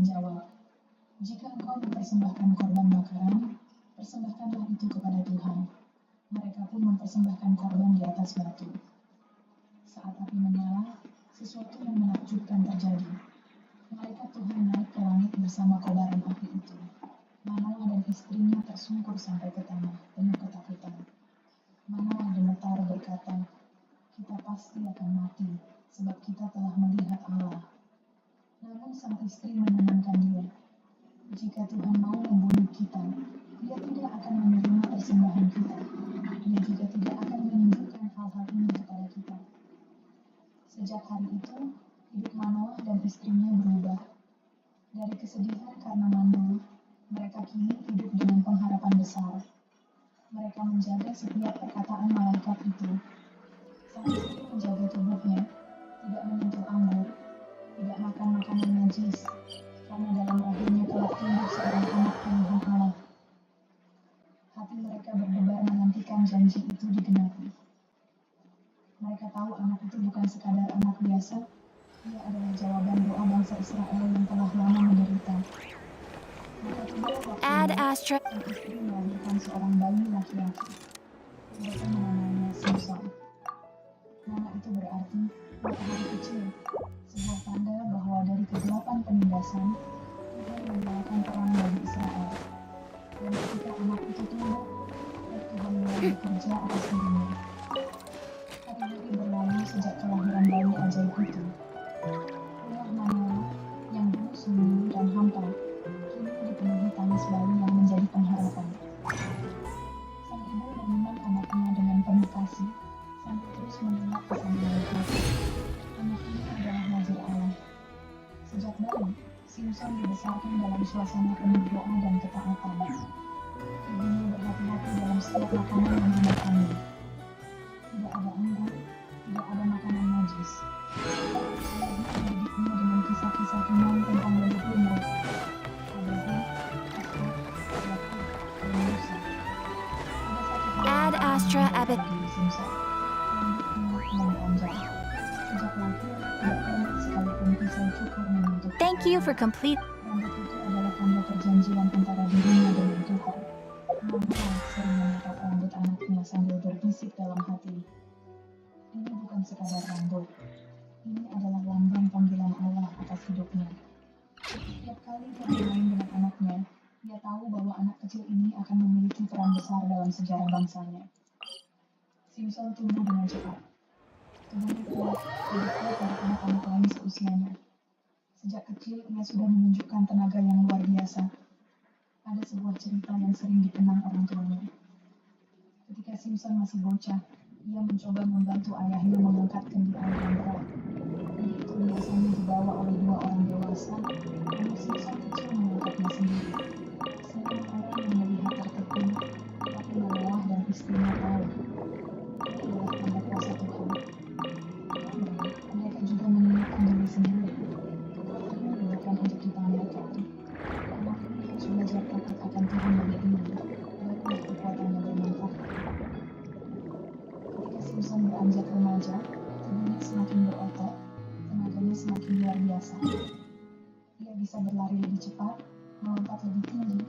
menjawab, "Jika engkau mempersembahkan korban bakaran, persembahkanlah itu kepada Tuhan." Mereka pun mempersembahkan korban di atas batu. Saat api menyala, sesuatu yang menakjubkan terjadi. Malaikat Tuhan naik ke langit bersama kobaran api itu. Manoah dan istrinya tersungkur sampai ke tanah, penuh ketakutan. Manoah gemetar berkata, "Kita pasti akan mati, sebab kita telah melihat Allah." Namun sang istri menenangkan dia. Jika Tuhan mau membunuh kita, Dia tidak akan menerima persembahan kita. Dia juga tidak akan menunjukkan hal-hal ini kepada kita. Sejak hari itu, hidup Manoah dan istrinya berubah. Dari kesedihan karena mandul, mereka kini hidup dengan pengharapan besar. Mereka menjaga setiap perkataan malaikat itu. Sang istri menjaga tubuhnya, tidak menyentuh anggur, tidak makan makanan najis, karena dalam rahimnya kelak tumbuh seorang anak pilihan Allah. Hati mereka berdebar menantikan janji itu digenapi. Mereka tahu anak itu bukan sekadar anak biasa, ia adalah jawaban doa bangsa Israel yang telah lama menderita. Maka tibalah waktunya, sang istri melahirkan seorang bayi laki-laki. Mereka menamainya Samson. Nama itu berarti matahari kecil, sebuah tanda bahwa dari kegelapan penindasan, Tuhan menyalakan terang bagi Israel. Dan ketika anak itu tumbuh, Tuhan mulai bekerja atas dirinya. Hari-hari berlalu sejak kelahiran bayi ajaib itu. Rumah Manoah yang dulu sunyi dan hampa, kini dipenuhi tangis bayi yang menjadi pengharapan. Sang ibu menimang anaknya dengan penuh kasih, sambil terus mengingat pesan malaikat. Anak ini adalah nazir Allah. Sejak bayi, Samson dibesarkan dalam suasana penuh doa dan ketaatan. Ibunya berhati-hati dalam setiap makanan yang dimakannya. Tidak ada anggur, tidak ada makanan najis. Ayahnya mendidiknya dengan kisah-kisah kuno tentang leluhur Abraham, Ishak, Yakub, dan Musa. Ada satu hal Ad yang Astra menyenangkan Abit. bagi Samson, rambutnya yang panjang. Sejak lahir, tidak pernah sekalipun pisau cukur menyentuh. Thank you for complete. Rambut itu adalah tanda perjanjian antara dirinya dengan Tuhan. Manoah sering menatap rambut anaknya sambil berbisik dalam hati, "Ini bukan sekadar rambut. Ini adalah lambang panggilan Allah atas hidupnya." Setiap kali dia bermain dengan anaknya, dia tahu bahwa anak kecil ini akan memiliki peran besar dalam sejarah bangsanya. Samson tumbuh dengan cepat. Tubuhnya kuat, lebih kuat dari anak-anak lain seusianya. Sejak kecil, ia sudah menunjukkan tenaga yang luar biasa. Ada sebuah cerita yang sering dikenang orang tuanya. Ketika Samson masih bocah, ia mencoba membantu ayahnya mengangkat kendi air yang berat. Kendi itu biasanya dibawa oleh dua orang dewasa, namun Samson kecil mengangkatnya sendiri. Semua orang yang melihat tertekun, tapi Manoah dan istrinya tahu. Ini adalah tanda kuasa Tuhan. Namun, mereka juga mengingatkan diri sendiri. Ini bukan untuk dipamerkan. Anak ini harus belajar takut akan Tuhan lebih dulu, barulah kekuatannya bermanfaat. Ketika Samson beranjak remaja, tubuhnya semakin berotot, tenaganya semakin luar biasa. Ia bisa berlari lebih cepat, melompat lebih tinggi,